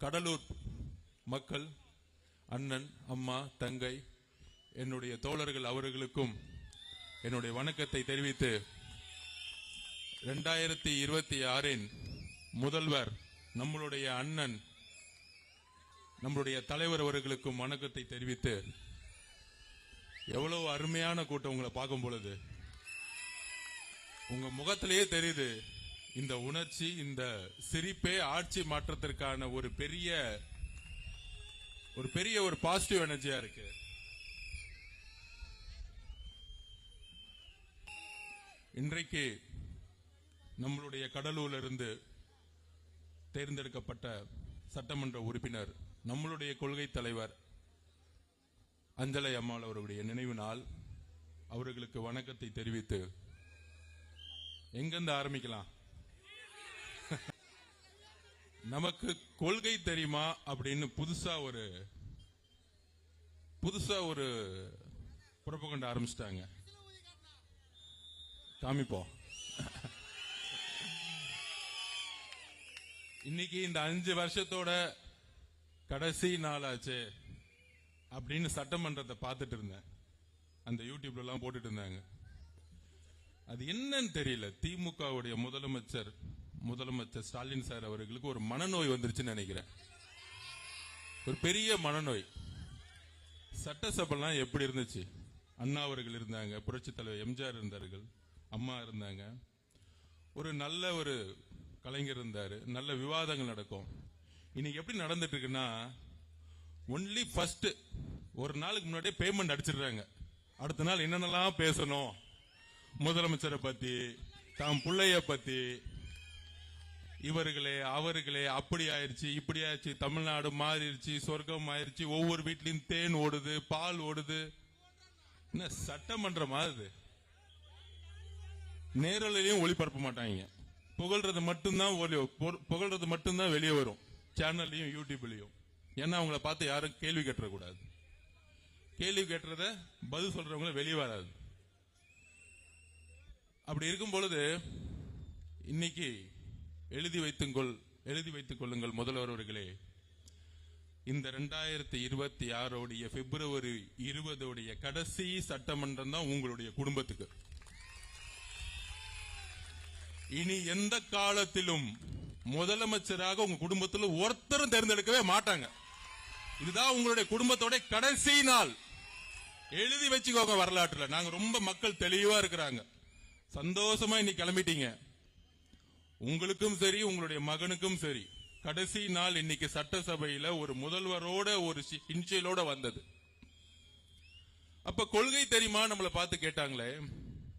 கடலூர் மக்கள், அண்ணன், அம்மா, தங்கை, என்னுடைய தோழர்கள் அவர்களுக்கும் என்னுடைய வணக்கத்தை தெரிவித்து 2026 முதல்வர் நம்மளுடைய அண்ணன், நம்மளுடைய தலைவர் அவர்களுக்கும் வணக்கத்தை தெரிவித்து, எவ்வளவு அருமையான கூட்டம் உங்களை பார்க்கும் பொழுது உங்க முகத்திலேயே தெரியுது இந்த உணர்ச்சி, இந்த சிரிப்பே ஆட்சி மாற்றத்திற்கான ஒரு பெரிய ஒரு பாசிட்டிவ் எனர்ஜியா இருக்கு. இன்றைக்கு நம்மளுடைய கடலூர்ல இருந்து தேர்ந்தெடுக்கப்பட்ட சட்டமன்ற உறுப்பினர், நம்மளுடைய கொள்கை தலைவர் அஞ்சலை அம்மாள் அவர்களுடைய நினைவு நாள். அவர்களுக்கு வணக்கத்தை தெரிவித்து எங்கிருந்து ஆரம்பிக்கலாம்? நமக்கு கொள்கை தெரியுமா அப்படின்னு புதுசா ஒரு புறப்பகண்ட ஆரம்பிச்சிட்டாங்க. காமிப்போம். இன்னைக்கு இந்த 5 வருஷத்தோட கடைசி நாளாச்சு அப்படின்னு சட்டமன்றத்தை பார்த்துட்டு இருந்தேன். அந்த யூடியூப்ல எல்லாம் போட்டுட்டு இருந்தாங்க. அது என்னன்னு தெரியல. திமுகவுடைய முதலமைச்சர் ஸ்டாலின் சார் அவர்களுக்கு ஒரு மனநோய் வந்துருச்சுன்னு நினைக்கிறேன். ஒரு பெரிய மனநோய். சட்டசபைலாம் எப்படி இருந்துச்சு? அண்ணா அவர்கள் இருந்தாங்க, புரட்சி தலைவர் எம்ஜிஆர் இருந்தார்கள், அம்மா இருந்தாங்க, ஒரு கலைஞர் இருந்தாரு, நல்ல விவாதங்கள் நடக்கும். இன்னைக்கு எப்படி நடந்துட்டு இருக்குன்னா, ஒன்லி ஃபர்ஸ்ட் ஒரு நாளுக்கு முன்னாடியே பேமெண்ட் அடிச்சிடுறாங்க. அடுத்த நாள் என்னென்னலாம் பேசணும், முதலமைச்சரை பத்தி, தாம் பிள்ளைய பத்தி, இவர்களே அவர்களே, அப்படி ஆயிருச்சு இப்படி ஆயிடுச்சு, தமிழ்நாடு மாறிடுச்சு, சொர்க்கம் ஆயிருச்சு, ஒவ்வொரு வீட்லயும் தேன் ஓடுது, பால் ஓடுது. என்ன சட்டமன்றம் ஆகுது? நேரலையும் ஒளிபரப்ப மாட்டாங்க. புகழ்றது மட்டும்தான் வெளியே வரும், சேனல்லையும் யூடியூப்லயும். ஏன்னா அவங்கள பார்த்து யாரும் கேள்வி கேட்டக்கூடாது. கேள்வி கேட்டுறத பதில் சொல்றவங்கள வெளியே வராது. அப்படி இருக்கும் பொழுது இன்னைக்கு எழுதி வைத்துக் கொள்ளுங்கள் முதல்வர் அவர்களே, இந்த 2026 பிப்ரவரி 20 கடைசி சட்டமன்றம் தான் உங்களுடைய குடும்பத்துக்கு. இனி எந்த காலத்திலும் முதலமைச்சராக உங்க குடும்பத்தில் ஒருத்தரும் தேர்ந்தெடுக்கவே மாட்டாங்க. இதுதான் உங்களுடைய குடும்பத்தோட கடைசி நாள். எழுதி வச்சுக்கோங்க வரலாற்றுல. நாங்க ரொம்ப மக்கள் தெளிவா இருக்கிறாங்க. சந்தோஷமா இன்னைக்கு கிளம்பிட்டீங்க. உங்களுக்கும் சரி, உங்களுடைய மகனுக்கும் சரி, கடைசி நாள் இன்னைக்கு சட்டசபையில ஒரு முதல்வரோட ஒரு இன்சியலோட வந்தது. அப்ப கொள்கை தெரியுமா நம்மளை பார்த்து கேட்டாங்களே.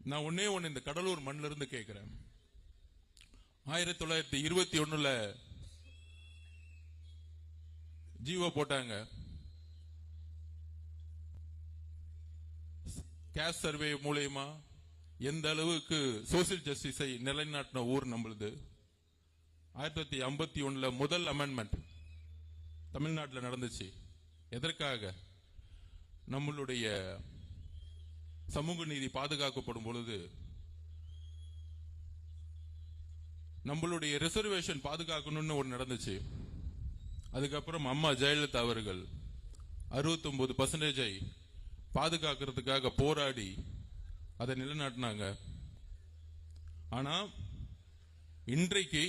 நான் ஒன்னே இந்த கடலூர் மண்ணில இருந்து கேட்கிறேன். 1921 ஜீவோ போட்டாங்க. கேஸ் சர்வே மூலமா எந்த அளவுக்கு சோசியல் ஜஸ்டிஸை நிலைநாட்டின ஊர் நம்மளுது. 1951 முதல் அமெண்ட்மெண்ட் தமிழ்நாட்டில் நடந்துச்சு. எதற்காக? நம்மளுடைய சமூக நீதி பாதுகாக்கப்படும் பொழுது, நம்மளுடைய ரிசர்வேஷன் பாதுகாக்கணும்னு ஒன்று நடந்துச்சு. அதுக்கப்புறம் அம்மா ஜெயலலிதா அவர்கள் 69% பாதுகாக்கிறதுக்காக போராடி அதை நிலைநாட்டினாங்க. ஆனா இன்றைக்கு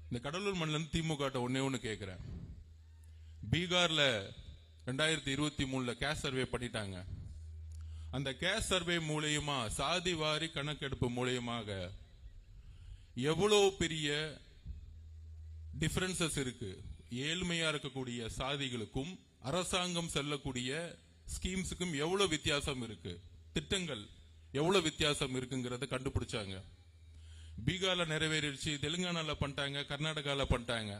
இந்த கடலூர் மண்ணிலிருந்து திமுக ஒண்ணு கேட்கிறேன். பீகார்ல 2023 கேஸ் சர்வே பண்ணிட்டாங்க. அந்த கேஸ் சர்வே மூலமா, சாதிவாரி கணக்கெடுப்பு மூலமாக எவ்வளவு பெரிய டிஃபரன்சஸ் இருக்கு. ஏழ்மையா இருக்கக்கூடிய சாதிகளுக்கும் அரசாங்கம் செல்லக்கூடிய ஸ்கீம்ஸுக்கும் எவ்வளவு வித்தியாசம் இருக்கு, திட்டங்கள் எவ்வளவு வித்தியாசம் இருக்குங்கிறத கண்டுபிடிச்சாங்க. பீகார்ல நிறைவேறிடுச்சு, தெலுங்கானால பண்ணிட்டாங்க, கர்நாடகால பண்ணிட்டாங்க.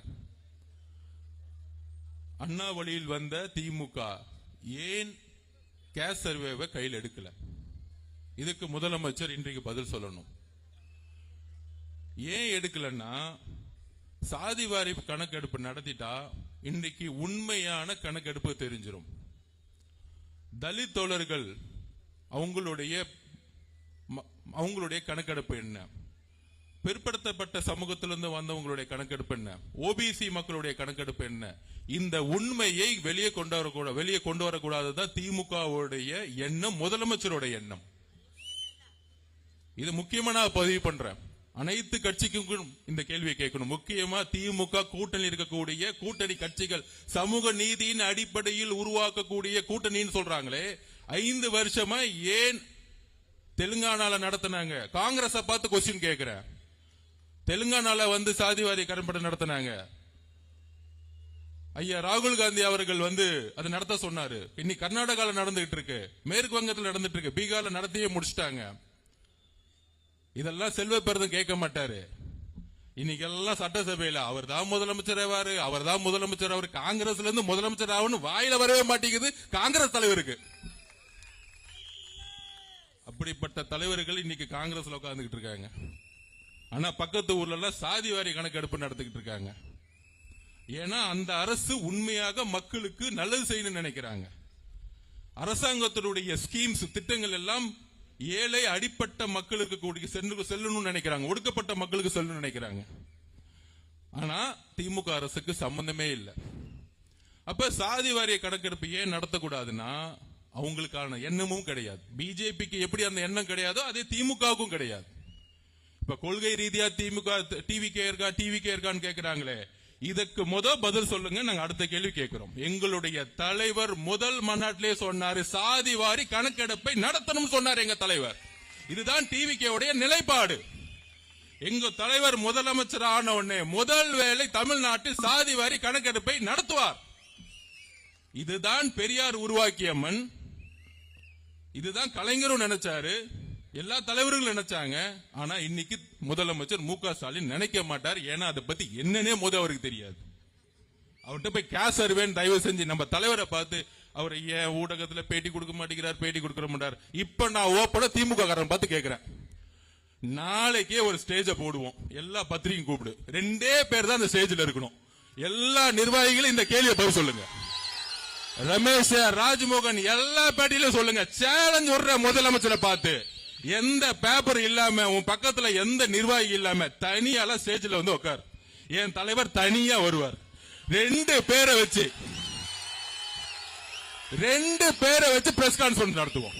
அண்ணா வழியில் வந்த திமுக ஏன் கேஸ் சர்வேவை கையில் எடுக்கல? இதுக்கு முதலமைச்சர் இன்றைக்கு பதில் சொல்லணும். ஏன் எடுக்கலன்னா, சாதிவாரி கணக்கெடுப்பு நடத்திட்டா இன்றைக்கு உண்மையான கணக்கெடுப்பு தெரிஞ்சிடும். தலித் தோழர்கள் அவங்களுடைய கணக்கெடுப்பு என்ன, பிற்படுத்தப்பட்ட சமூகத்திலிருந்து வந்தவங்களுடைய கணக்கெடுப்பு என்ன, ஓபிசி மக்களுடைய கணக்கெடுப்பு என்ன, இந்த உண்மையை வெளியே கொண்டு வரக்கூடாதுதான் திமுகவுடைய எண்ணம், முதலமைச்சருடைய எண்ணம். இது முக்கியமா நான் பதிவு பண்றேன். அனைத்து கட்சிக்கும் இந்த கேள்வியை கேட்கணும். முக்கியமா திமுக கூட்டணி இருக்கக்கூடிய கூட்டணி கட்சிகள் சமூக நீதியின் அடிப்படையில் உருவாக்கக்கூடிய கூட்டணின்னு சொல்றாங்களே, 5 வருஷமா ஏன் தெலுங்கானால நடத்தினாங்க? காங்கிரஸ பார்த்து கொஸ்டின் கேட்கிறேன். தெலுங்கானால சாதிவாரி கரும்படம் நடத்தினாங்க. ஐயா ராகுல் காந்தி அவர்கள் அதை நடத்த சொன்னாரு. இன்னைக்கு கர்நாடகால நடந்துகிட்டு இருக்கு, மேற்கு வங்கத்தில் நடந்துட்டு இருக்கு, பீகார்ல நடத்தியே முடிச்சிட்டாங்க. இதெல்லாம் செல்வ பெருதும் கேட்க மாட்டாரு. இன்னைக்கு எல்லாம் சட்டசபையில அவர் தான் முதலமைச்சர் ஆவாரு, அவர் தான் முதலமைச்சர் ஆவாரு. காங்கிரஸ்ல இருந்து முதலமைச்சர் ஆகணும் வாயில வரவே மாட்டேங்குது காங்கிரஸ் தலைவருக்கு. அப்படிப்பட்ட தலைவர்கள் இன்னைக்கு காங்கிரஸ்ல உட்கார்ந்துகிட்டு இருக்காங்க. ஆனா பக்கத்து ஊர்ல எல்லாம் சாதிவாரி கணக்கெடுப்பு நடத்திக்கிட்டு இருக்காங்க. ஏன்னா அந்த அரசு உண்மையாக மக்களுக்கு நல்லது செய்யணும்னு நினைக்கிறாங்க. அரசாங்கத்தினுடைய ஸ்கீம்ஸ் திட்டங்கள் எல்லாம் ஏழை அடிப்பட்ட மக்களுக்கு கூடிய செல்லணும்னு நினைக்கிறாங்க, ஒடுக்கப்பட்ட மக்களுக்கு செல்லணும்னு நினைக்கிறாங்க. ஆனா திமுக அரசுக்கு சம்பந்தமே இல்லை. அப்ப சாதி வாரிய கணக்கெடுப்பு ஏன் நடத்தக்கூடாதுன்னா அவங்களுக்கான எண்ணமும் கிடையாது. பிஜேபிக்கு எப்படி அந்த எண்ணம் கிடையாதோ அதே திமுகவுக்கும் கிடையாது. இப்ப கொள்கை ரீதியா திமுக டிவிகே இருக்கான்னு கேக்குறாங்களே, இதற்கு பதில் சொல்லுங்க. நாங்க அடுத்த கேள்வி கேட்கிறோம். எங்களுடைய தலைவர் முதல் மாநாட்டிலே சொன்னாரு, சாதி வாரி கணக்கெடுப்பை நடத்தணும் சொன்னார் எங்க தலைவர். இதுதான் டிவிகேவுடைய நிலைப்பாடு. எங்க தலைவர் முதலமைச்சர் ஆன உடனே முதல் வேலை தமிழ்நாட்டில் சாதி வாரி கணக்கெடுப்பை நடத்துவார். இதுதான் பெரியார் உருவாக்கிய மண். இதுதான் கலைஞரும் நினைச்சாரு, எல்லா தலைவர்களும் நினைச்சாங்க. ஆனா இன்னைக்கு முதலமைச்சர் மு.க. ஸ்டாலின் நினைக்க மாட்டார். ஏன்னா அதை பத்தி என்னன்னே அவருக்கு தெரியாது. அவர்கிட்ட போய் கேஸ் சர்வேன்னு தயவு செஞ்சு நம்ம தலைவரை பார்த்து அவர் ஏன் ஊடகத்துல பேட்டி கொடுக்க மாட்டேங்கிறார், பேட்டி கொடுக்க மாட்டார். இப்ப நான் ஓப்பன திமுக காரன் பார்த்து கேட்கிறேன், நாளைக்கே ஒரு ஸ்டேஜ போடுவோம், எல்லா பத்திரிகையும் கூப்பிடு, 2 பேர் தான் அந்த ஸ்டேஜ்ல இருக்கணும். எல்லா நிர்வாகிகளும் இந்த கேள்வியை பதில் சொல்லுங்க. ரமேஷ், ராஜ்மோகன் எல்லா பேட்டியிலும் சொல்லுங்க. சேலஞ்ச் விடுற முதலமைச்சரை பார்த்து, எந்த பேப்பர் இல்லாம உன் பக்கத்துல எந்த நிர்வாகி இல்லாம தனியால ஸ்டேஜ்ல உட்கார். என் தலைவர் தனியா வருவார். 2 பேரை வச்சு பிரஸ் கான்ஃபரன்ஸ் நடத்துவோம்.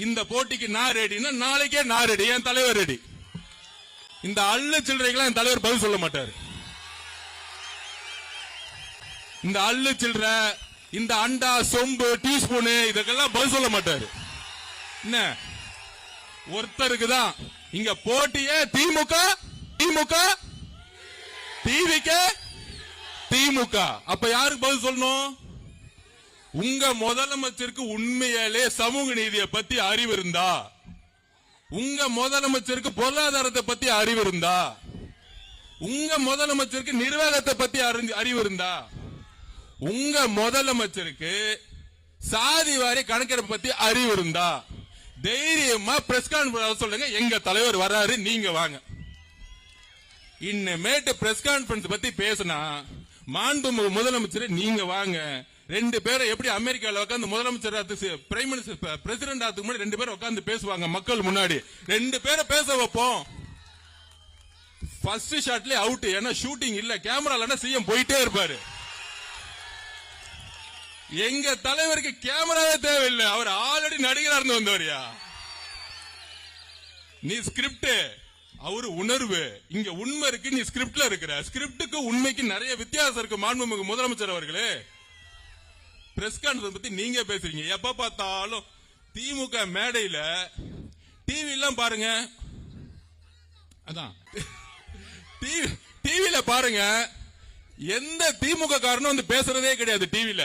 இந்த போட்டிக்கு நான் ரெடினா நாளைக்கே நான் ரெடி, என் தலைவர் ரெடி. இந்த அள்ளு சில்லறைக்கெல்லாம் என் தலைவர் பதில் சொல்ல மாட்டாரு. இந்த அள்ளு சில்லற, இந்த அண்டா சொம்பு டீஸ்பூனு இதுக்கெல்லாம் பதில் சொல்ல மாட்டாரு. என்ன ஒருத்தருக்கு தான் இங்க போட்டியே திமுக திமுக. அப்ப யாருக்கு பதில் சொல்லணும்? உங்க முதலமைச்சருக்கு உண்மையாலே சமூக நீதியை பத்தி அறிவு இருந்தா, உங்க முதலமைச்சருக்கு பொருளாதாரத்தை பத்தி அறிவு இருந்தா, உங்க முதலமைச்சருக்கு நிர்வாகத்தை பத்தி அறிவு இருந்தா, உங்க முதலமைச்சருக்கு சாதி வாரி கணக்கெடுப்பு பத்தி அறிவு இருந்தா தைரியமா பிரஸ் கான்ஃபரன்ஸ் சொல்லுங்க, எங்க தலைவர் வராரு, நீங்க வாங்க. இன்னமேட்டு பிரஸ் கான்ஃபரன்ஸ் பத்தி பேசினா மாண்புமிகு முதலமைச்சர் நீங்க வாங்க. 2 பேரை எப்படி அமெரிக்கால உட்கார்ந்து முதலமைச்சர் பிரைம் மினிஸ்டர் பிரசிடென்ட் ஆகிறதுக்கு முன்னாடி 2 பேரும் உட்கார்ந்து பேசுவாங்க மக்கள் முன்னாடி. 2 பேரை பேச வைப்போம். ஃபர்ஸ்ட் ஷாட்லயே அவுட். ஏன்னா ஷூட்டிங் இல்ல, கேமரால சிஎம் போயிட்டே இருப்பாரு. எங்க தலைவருக்கு கேமராவே தேவையில்லை, அவர் ஆல்ரெடி நடிகரா இருந்து வந்தவரியா. நீ ஸ்கிரிப்ட், அவரு உணர்வு. இங்க உண்மை இருக்கு, நீ ஸ்கிரிப்ட்ல இருக்கிற. ஸ்கிரிப்டுக்கு உண்மைக்கு நிறைய வித்தியாசம் இருக்கு. மாண்புமிகு முதலமைச்சர் அவர்களே, பிரஸ் கான்ஃபரன்ஸ் பத்தி நீங்க பேசுறீங்க. எப்ப பார்த்தாலும் திமுக மேடையில டிவி எல்லாம் பாருங்க, அதான் டிவில பாருங்க, எந்த திமுக காரனும் பேசுறதே கிடையாது. டிவில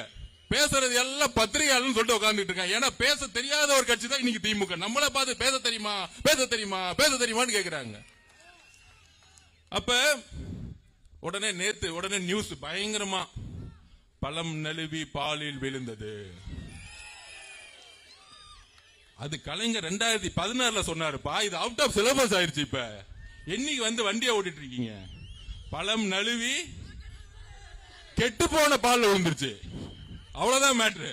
பேசுறது எல்லாம் பத்திரிகையாளர் சொல்லிட்டு உட்கார்ந்துட்டு இருக்காங்க. ஏன்னா பேச தெரியாத ஒரு கட்சி தான் இன்னைக்கு திமுக. நம்மள பார்த்து பேச தெரியுமான்னு கேக்குறாங்க. அப்ப உடனே நியூஸ் பயங்கரமா, பழம் நழுவி பாலில் விழுந்தது. அது கலைஞர் 2016 சொன்னாருப்பா. இது அவுட் ஆஃப் சிலபஸ் ஆயிருச்சு. இப்ப என்னைக்கு வண்டியை ஓட்டிட்டு இருக்கீங்க? பழம் நழுவி கெட்டு போன பால்ல விழுந்துருச்சு, அவ்வளவுதான் மேட்ரு.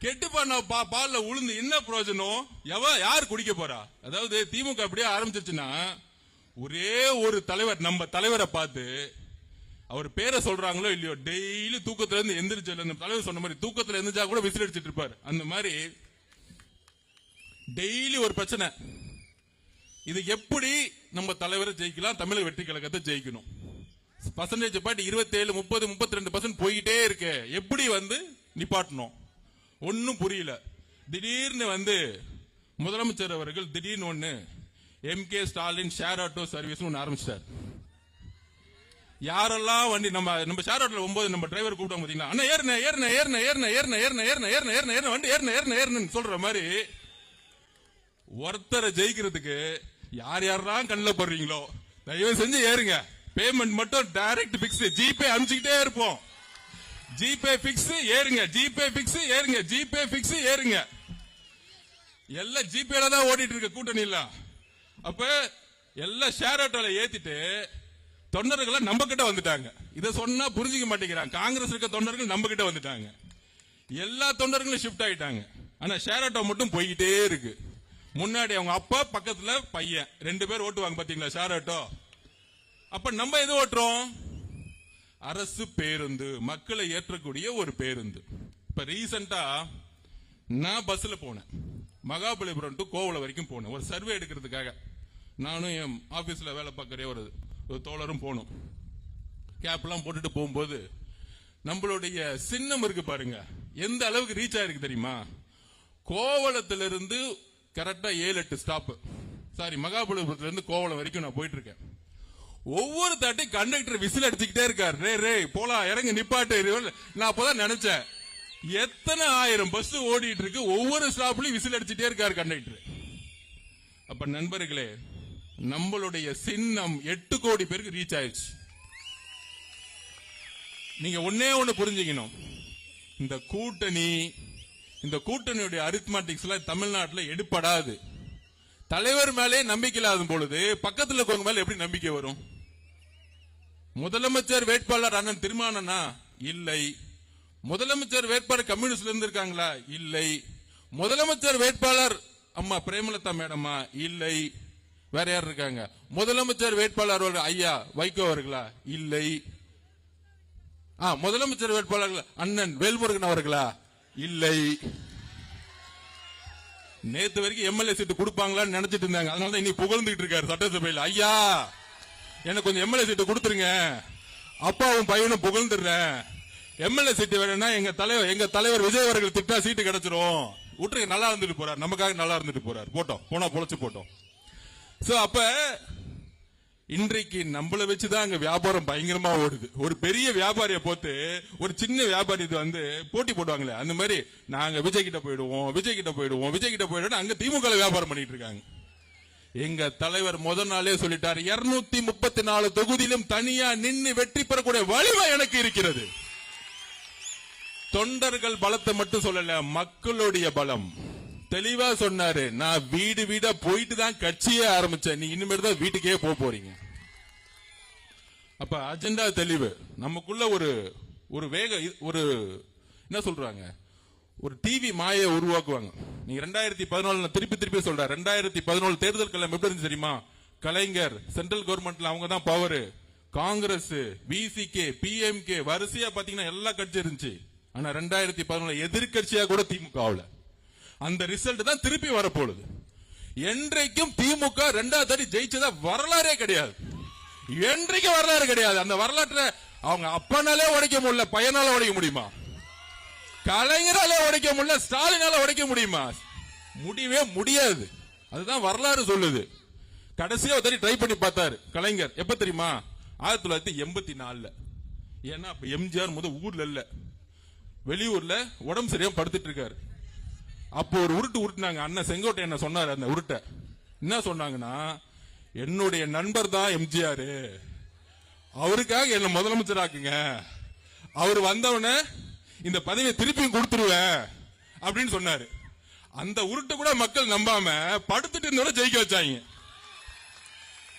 கெட்டு போன பால்ல உளுந்து என்ன பிரயோஜனம்? யார் குடிக்க போறா? அதாவது திமுக அப்படியே ஆரம்பிச்சிருச்சுன்னா ஒரே ஒரு தலைவர், நம்ம தலைவரை பார்த்து அவர் பேரை சொல்றாங்களோ இல்லையோ, டெய்லி தூக்கத்துல இருந்து எந்திரிச்சு, தலைவர் சொன்ன மாதிரி தூக்கத்துல எந்திரிச்சா கூட விசில் அடிச்சிட்டு இருப்பாரு. அந்த மாதிரி டெய்லி ஒரு பிரச்சனை. இது எப்படி நம்ம தலைவரை ஜெயிக்கலாம், தமிழக வெற்றி கழகத்தை ஜெயிக்கணும். பர்சன்டேஜ் பாட்டு 27, 30, 32% போயிட்டே இருக்கு. எப்படி நிப்பாட்டணும் ஒன்னும் புரியல. திடீர்னு முதலமைச்சர் அவர்கள் திடீர்னு ஒண்ணு MK Stalin share auto service ஒன்னு ஆரம்பிச்சிட்டார். யாரெல்லாம் வண்டி நம்ம ஷேர் ஆட்டோல 9 நம்ம டிரைவர் கூப்பிட்டோம் பாத்தீங்களா, அண்ணா ஏறுன ஏறுன ஏறுன ஏறுன ஏறுன ஏறுன ஏறுன ஏறுன ஏறுன ஏறுன வண்டி ஏறுன ஏறுன ஏறுனு சொல்ற மாதிரி ஒருத்தரை ஜெயிக்கிறதுக்கு யார் யாரெல்லாம் கண்ணில் படுறீங்களோ தயவு செஞ்சு ஏறுங்க. பேமெண்ட் மட்டும் டைரக்ட் பிக்ஸ், ஜிபே அனுப்பிச்சுக்கிட்டே இருப்போம். ஜிபே பிக்ஸ் ஏறுங்க, ஜிபே பிக்ஸ் ஏறுங்க, ஜிபே பிக்ஸ் ஏறுங்க. எல்லாம் ஜிபேல தான் ஓடிட்டு இருக்க கூட்டணி இல்ல. அப்ப எல்லாம் ஷேர் ஆட்டோல ஏத்திட்டு தொண்டர்களை நம்ம கிட்ட வந்துட்டாங்க. இத சொன்னா புரிஞ்சுக்க மாட்டேங்கிறாங்க. காங்கிரஸ் இருக்க தொண்டர்கள் நம்ம கிட்ட வந்துட்டாங்க. எல்லா தொண்டர்களும் ஷிஃப்ட் ஆயிட்டாங்க. ஆனா ஷேர் ஆட்டோ மட்டும் போய்கிட்டே இருக்கு. முன்னாடி அவங்க அப்பா, பக்கத்துல பையன், 2 பேர் ஓட்டுவாங்க பாத்தீங்களா ஷேர் ஆட்டோ. அப்ப நம்ம எது ஓட்டுறோம்? அரசு பேருந்து, மக்களை ஏற்றக்கூடிய ஒரு பேருந்து. இப்ப ரீசெண்டா நான் பஸ்ல போனேன். மகாபலிபுரம் டு கோவளம் வரைக்கும் போனேன் ஒரு சர்வே எடுக்கிறதுக்காக. நானும் என் ஆபீஸ்ல வேலை பார்க்கறே ஒரு தோழரும் போனோம். கேப் எல்லாம் போட்டுட்டு போகும்போது நம்மளுடைய சின்னம் இருக்கு பாருங்க, எந்த அளவுக்கு ரீச் ஆயிருக்கு தெரியுமா? கோவளத்திலிருந்து கரெக்டா 7-8 ஸ்டாப், சாரி மகாபலிபுரத்துல இருந்து கோவளம் வரைக்கும் நான் போயிட்டு இருக்கேன். ஒவ்வொரு தாட்டி கண்டக்டர் விசில் அடிச்சுக்கிட்டே இருக்காரு. ரே ரே போலாம், இறங்க, நிப்பாட்டு. நான் அப்பதான் நினைச்சேன், எத்தனை ஆயிரம் பஸ் ஓடிட்டு இருக்கு, ஒவ்வொரு ஸ்டாப்லயும் விசில் அடிச்சுட்டே இருக்காரு கண்டக்டர். அப்ப நண்பர்களே, நம்மளுடைய சின்னம் 8 கோடி பேருக்கு ரீச் ஆயிடுச்சு. நீங்க ஒன்னே ஒண்ணு புரிஞ்சுக்கணும், இந்த கூட்டணியுடைய அரித்மெட்டிக்ஸ் எல்லாம் தமிழ்நாட்டில் எடுப்படாது. தலைவர் மேலே நம்பிக்கை இல்லாத பொழுது பக்கத்தில் இருக்கவங்க மேல எப்படி நம்பிக்கை வரும்? முதலமைச்சர் வேட்பாளர் அண்ணன் திருமானனா? இல்லை. முதலமைச்சர் வேட்பாளர் கம்யூனிஸ்ட்ல இருந்து இருக்காங்களா? இல்லை. முதலமைச்சர் வேட்பாளர் அம்மா பிரேமலதா மேடமா? இல்லை. வேற யார் இருக்காங்க? முதலமைச்சர் வேட்பாளர் ஐயா வைகோ அவர்களா? இல்லை. முதலமைச்சர் வேட்பாளர் அண்ணன் வேல்முருகன் அவர்களா? இல்லை. நேத்து வரைக்கும் எம்எல்ஏ சீட்டு கொடுப்பாங்களான்னு நினைச்சிட்டு இருந்தாங்க. அதனால இன்னைக்கு புகழ்ந்துட்டு இருக்காரு சட்டசபையில். ஐயா எனக்கு கொஞ்சம் எம்எல்ஏ சீட்டு கொடுத்துருங்க, அப்பாவும் பையனும் புகழ்ந்துடுறேன். எம்எல்ஏ சீட்டு வேணும்னா எங்க தலைவர் விஜய் அவர்கள் திட்டா சீட்டு கிடைச்சிரும். விட்டுருங்க, நல்லா இருந்துட்டு போறாரு, நமக்காக நல்லா இருந்துட்டு போறாரு. போனா பொழைச்சு போட்டோம். சோ அப்ப இன்றைக்கு நம்மளை வச்சுதான் அங்க வியாபாரம் பயங்கரமா ஓடுது. ஒரு பெரிய வியாபாரியை போட்டு ஒரு சின்ன வியாபாரி போட்டி போடுவாங்களே, அந்த மாதிரி நாங்க விஜய் கிட்ட போயிடுவோம் அங்க திமுக வியாபாரம் பண்ணிட்டு இருக்காங்க. எங்க தலைவர் முதல் நாளே சொல்லிட்டாரு, 234 தொகுதியிலும் தனியா நின்று வெற்றி பெறக்கூடிய வலிமை எனக்கு இருக்கிறது. தொண்டர்கள் பலத்தை மட்டும் சொல்லல, மக்களுடைய பலம். தெளிவா சொன்னாரு, நான் வீடு வீடா போயிட்டு தான் கட்சியே ஆரம்பிச்சேன், நீ இனிமேல் தான் வீட்டுக்கே போறீங்க. அப்ப அஜெண்டா தெளிவு. நமக்குள்ள ஒரு வேக, ஒரு என்ன சொல்றாங்க, ஒரு டிவி மாயை உருவாக்குவாங்க. நீங்க 2014 திருப்பி சொல்ற, 2014 தேர்தல் களம் எப்படி இருந்துச்சு தெரியுமா? கலைஞர் சென்ட்ரல் கவர்மெண்ட்ல அவங்க தான் பவர், காங்கிரஸ், விசிகே, பிஎம்கே வரிசையா பாத்தீங்கன்னா எல்லா கட்சி இருந்துச்சு. ஆனா 2014 எதிர்கட்சியா கூட திமுக. அந்த ரிசல்ட் தான் திருப்பி வரப்போகுது. என்றைக்கும் திமுக 2வது தடவை ஜெயிச்சதா வரலாறே கிடையாது. என்றைக்கும் வரலாறு கிடையாது. அந்த வரலாற்றை அவங்க அப்பனாலே உடைக்க முடியல, பையனால உடைக்க முடியுமா? கலைஞரால உடைக்க முடியல, ஸ்டாலினால உடைக்க முடியுமா? முடியவே முடியாது. அதுதான் வரலாறு சொல்லுது. கடைசியா ஒரு ட்ரை பண்ணி பார்த்தாரு கலைஞர். எப்ப தெரியுமா? 1984. ஏன்னா அப்ப எம்ஜிஆர் ஊர்ல இல்ல, வெளியூர்ல உடம்பு சரியா படுத்துட்டு இருக்காரு. அப்போ ஒரு உருட்டு உருட்டுனாங்க. அண்ணன் செங்கோட்டை என்ன சொன்னாரு, அந்த உருட்டை என்ன சொன்னாங்கன்னா, என்னுடைய நண்பர் தான் எம்ஜிஆர், அவருக்காக என்ன முதலமைச்சர் ஆக்குங்க, அவர் வந்தவன இந்த பதவியை திருப்பியும் கொடுத்துருவேன் அப்படின்னு சொன்னாரு. அந்த உருட்டு கூட மக்கள் நம்பாம படுத்துட்டு இருந்தோட ஜெயிக்க வச்சாங்க.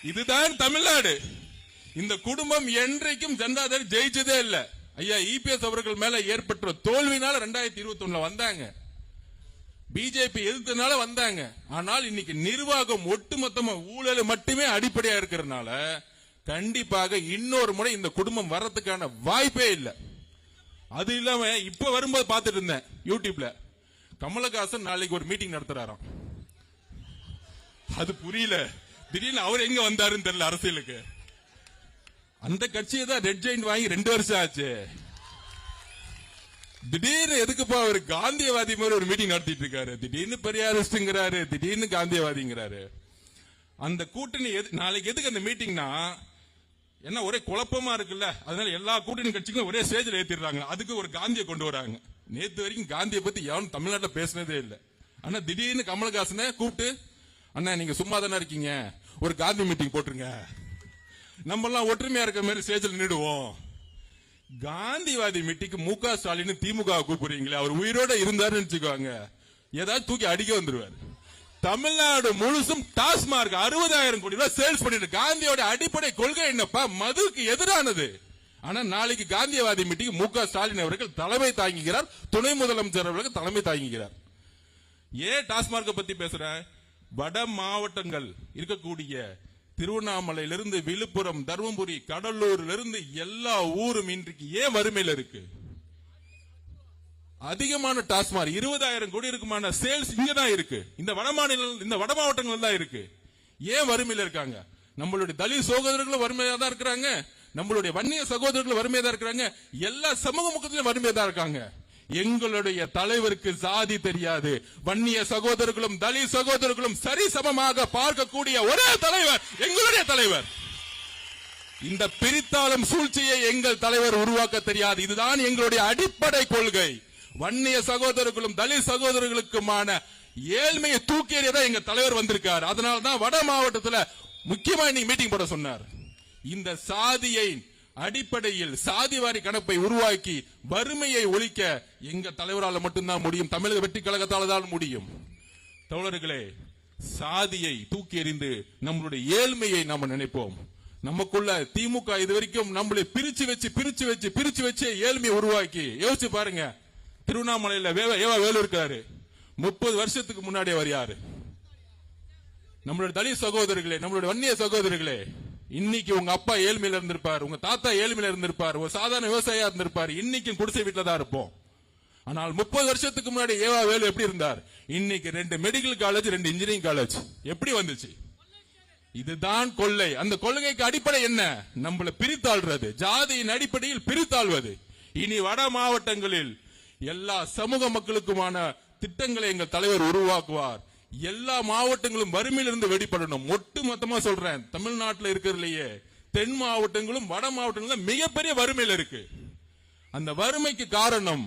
இதுதான் தமிழ்நாடு. இந்த குடும்பம் என்றைக்கும் ஜனதாதள் ஜெயிச்சதே இல்ல. ஐயா இபிஎஸ் அவர்கள் மேல ஏற்பட்ட தோல்வினால 2021 வந்தாங்க. பிஜேபி எதிர்த்தனால வந்தாங்க. ஆனால் இன்னைக்கு நிர்வாகம் ஒட்டுமொத்தமா ஊழல் மட்டுமே அடிப்படையா இருக்கிறதுனால கண்டிப்பாக இன்னொரு முறை இந்த குடும்பம் வர்றதுக்கான வாய்ப்பே இல்லை. அது இல்லாம இப்ப வரும்போது பார்த்துட்டு இருந்தேன் யூடியூப்ல, கமலஹாசன் நாளைக்கு ஒரு மீட்டிங் நடத்துறாராம். அது புரியல, திடீர்னு அவர் எங்க வந்தாருன்னு தெரியல அரசியலுக்கு. அந்த கட்சியை தான் ரெட் ஜெயிண்ட் வாங்கி 2 வருஷம் ஆச்சு. திடீர்னு எதுக்குப்பா அவர் காந்தியவாதி மாதிரி ஒரு மீட்டிங் நடத்திட்டு இருக்காரு, திடீர்னு பெரியாரிஸ்ட்ங்கிறாரு, திடீர்னு காந்தியவாதிங்கிறாரு. அந்த கூட்டணி நாளைக்கு எதுக்கு அந்த மீட்டிங்னா என்ன ஒரே குழப்பமா இருக்குல்ல, அதனால எல்லா கூட்டணி கட்சிக்கும் ஒரே ஸ்டேஜ்ல ஏத்திடுறாங்க. அதுக்கு ஒரு காந்தியை கொண்டு வராங்க. நேத்து வரைக்கும் காந்தியை பத்தி யாரும் தமிழ்நாட்டில் பேசினதே இல்லை. ஆனா திடீர்னு கமலஹாசனை கூப்பிட்டு, அண்ணா நீங்க சும்மா தானே இருக்கீங்க, ஒரு காந்தி மீட்டிங் போட்டுருங்க, நம்ம எல்லாம் ஒற்றுமையா இருக்க மாதிரி ஸ்டேஜ்ல நின்னுடுவோம். காந்திவாதி மீட்டிங்கு முக ஸ்டாலின் திமுக கூப்பிடுறீங்களே, அவர் உயிரோட இருந்தாருன்னு வச்சுக்கோங்க, ஏதாவது தூக்கி அடிக்க வந்துருவாரு. தமிழ்நாடு முழுசும் டாஸ்மார்க் 60,000 கோடி ரூபாய் சேல்ஸ் பண்ணிட்டு, காந்தியோட அடிப்படை கொள்கை என்னப்பா, மதுக்கு எதிரானது. ஆனா நாளைக்கு காந்தியவாதி மீட்டிங் முக ஸ்டாலின் அவர்கள் தலைமை தாங்குகிறார், துணை முதலமைச்சர் அவர்கள் தலைமை தாங்குகிறார். ஏன் டாஸ்மார்க் பத்தி பேசுறேன்? வட மாவட்டங்கள் இருக்கக்கூடிய திருவண்ணாமலையிலிருந்து விழுப்புரம், தருமபுரி, கடலூரிலிருந்து எல்லா ஊரும் இன்றைக்கு ஏன் வறுமையில் இருக்கு? அதிகமான டாஸ்மார்க் 20,000 கோடி இருக்குமான சேல்ஸ் இங்கதான் இருக்கு, இந்த வட மாவட்டங்கள் தான் இருக்கு. ஏன் வறுமையில் இருக்காங்க? நம்மளுடைய தலித் சகோதரர்களும் வறுமையா தான் இருக்கிறாங்க, நம்மளுடைய வன்னிய சகோதரர்களும் வறுமையா தான் இருக்கிறாங்க, எல்லா சமூக மக்களிலும் வறுமையா தான் இருக்காங்க. எங்களுடைய தலைவருக்கு சாதி தெரியாது, வன்னிய சகோதரர்களும் தலித் சகோதரர்களும் சரிசமமாக பார்க்கக்கூடிய ஒரே தலைவர் எங்களுடைய தலைவர். இந்த பிரித்தாளும் சூழ்ச்சியை எங்கள் தலைவர் உருவாக்க தெரியாது. இதுதான் எங்களுடைய அடிப்படை கொள்கை. வன்னிய சகோதரர்களும் தலித் சகோதரர்களுக்குமான ஏழ்மையை தூக்கி எறியதான் எங்க தலைவர் வந்திருக்கார். அதனால்தான் வட மாவட்டத்தில் முக்கியமா இன்னைக்கு மீட்டிங் போட சொன்னார். இந்த சாதியை அடிப்படையில் சாதிவாரி கணப்பை உருவாக்கி வறுமையை ஒழிக்க எங்க தலைவரால் மட்டும்தான் முடியும், தமிழக வெற்றி கழகத்தால் தான் முடியும். தோழர்களே, சாதியை தூக்கி எறிந்து நம்மளுடைய ஏழ்மையை நாம நினைப்போம். நமக்குள்ள திமுக இதுவரைக்கும் நம்மளை பிரிச்சு வச்சு ஏழ்மையை உருவாக்கி, யோசிச்சு பாருங்க. திருவண்ணாமலையில வேலு இருக்காரு, 30 வருஷத்துக்கு முன்னாடி அவர் யாரு? நம்மளுடைய தலித் சகோதரர்களே, நம்மளுடைய வன்னிய சகோதரர்களே, இன்னைக்கு உங்க அப்பா ஏழ்மையில இருந்திருப்பார், உங்க தாத்தா ஏழ்மையில இருந்திருப்பார், ஒரு சாதாரண விவசாயியா இருந்திருப்பார், இன்னைக்கு குடிசை வீட்டுல தான் இருப்போம். ஆனால் 30 வருஷத்துக்கு முன்னாடி வேலு எப்படி இருந்தார்? இன்னைக்கு 2 மெடிக்கல் காலேஜ், 2 இன்ஜினியரிங் காலேஜ் எப்படி வந்துச்சு? இதுதான் கொள்ளை. அந்த கொள்கைக்கு அடிப்படை என்ன? நம்மள பிரித்தாள்றது, ஜாதியின் அடிப்படையில் பிரித்தாள்வது. இனி வட மாவட்டங்களில் எல்லா சமூக மக்களுக்குமான திட்டங்களை எங்கள் தலைவர் உருவாக்குவார். எல்லா மாவட்டங்களும் வறுமையிலிருந்து வெளிப்படணும். ஒட்டு மொத்தமா சொல்றேன், தமிழ்நாட்டில் இருக்கிறதுலயே தென் மாவட்டங்களும் வட மாவட்டங்களும் மிகப்பெரிய வறுமையில் இருக்கு. அந்த வறுமைக்கு காரணம்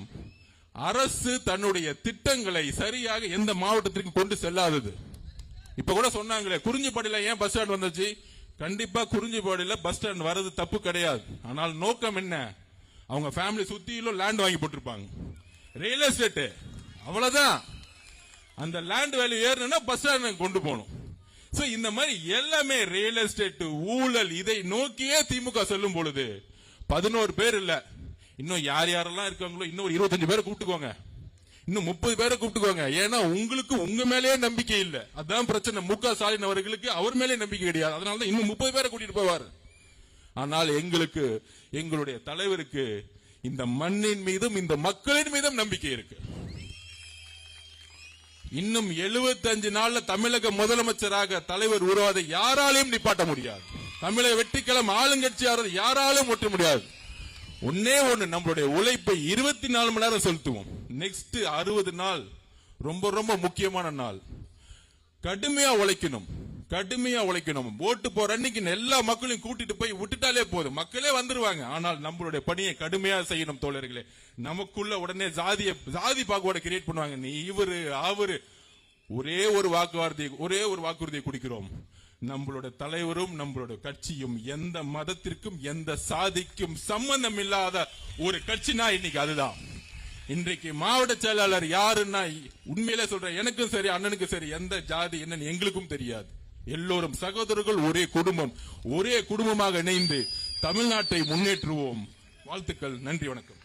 அரசு தன்னுடைய திட்டங்களை சரியாக எந்த மாவட்டத்திற்கு கொண்டு செல்லாதது. இப்ப கூட சொன்னாங்களே, குறிஞ்சிப்பாடியில ஏன் பஸ் ஸ்டாண்ட் வந்துச்சு? கண்டிப்பா குறிஞ்சிப்பாடியில பஸ் ஸ்டாண்ட் வர்றது தப்பு கிடையாது. ஆனால் நோக்கம் என்ன? அவங்க ஃபேமிலி சுத்தியிலும் லேண்ட் வாங்கி போட்டிருப்பாங்க, ரியல் எஸ்டேட், அவ்வளவுதான். அந்த லேண்ட் வேல்யூ ஏறணும்னா பஸ் ஸ்டாண்ட் கொண்டு போகணும். சோ இந்த மாதிரி எல்லாமே ரியல் எஸ்டேட் ஊழல், இதை நோக்கியே திமுக செல்லும் பொழுது 11 பேர் இல்ல, இன்னும் யார் யாரெல்லாம் இருக்காங்களோ இன்னும் 25 பேரை கூப்பிட்டுக்கோங்க, இன்னும் 30 பேரை கூப்பிட்டுக்கோங்க. ஏன்னா உங்களுக்கு உங்க மேலேயே நம்பிக்கை இல்ல, அதான் பிரச்சனை. முக ஸ்டாலின் அவர்களுக்கு அவர் மேலே நம்பிக்கை கிடையாது, அதனாலதான் இன்னும் 30 பேரை கூட்டிட்டு போவார். ஆனால் எங்களுக்கு, எங்களுடைய தலைவருக்கு இந்த மண்ணின் மீதும் இந்த மக்களின் மீதும் நம்பிக்கை இருக்கு. இன்னும் 75 நாள்ல தமிழக முதலமைச்சராக தலைவர் உருவாதை யாராலையும் நிப்பாட்ட முடியாது. தமிழக வெற்றிக்கழகம் ஆளுங்கட்சியாளர் யாராலும் ஒட்ட முடியாது. ஒன்னே ஒண்ணு, நம்மளுடைய உழைப்பை 24 மணி நேரம் செலுத்துவோம். நெக்ஸ்ட் 60 நாள் ரொம்ப ரொம்ப முக்கியமான நாள். கடுமையா உழைக்கணும், கடுமையா உழைக்கணும். ஓட்டு போற அன்னைக்கு எல்லா மக்களையும் கூட்டிட்டு போய் விட்டுட்டாலே போதும், மக்களே வந்துருவாங்க. ஆனால் நம்மளுடைய பணியை கடுமையா செய்யணும் தோழர்களே. நமக்குள்ள உடனே ஜாதி பாகுபாடு கிரியேட் பண்ணுவாங்க, நீ இவரு அவரு. ஒரே ஒரு வாக்குறுதியை குடிக்கிறோம். நம்மளுடைய தலைவரும் நம்மளுடைய கட்சியும் எந்த மதத்திற்கும் எந்த சாதிக்கும் சம்பந்தம் இல்லாத ஒரு கட்சினா இன்னைக்கு அதுதான். இன்றைக்கு மாவட்ட செயலாளர் யாருன்னா உண்மையிலே சொல்றேன், எனக்கும் சரி அண்ணனுக்கும் சரி எந்த ஜாதி என்னன்னு எங்களுக்கும் தெரியாது. எல்லோரும் சகோதரர்கள், ஒரே குடும்பம், ஒரே குடும்பமாக இணைந்து தமிழ்நாட்டை முன்னேற்றுவோம். வாழ்த்துக்கள், நன்றி, வணக்கம்.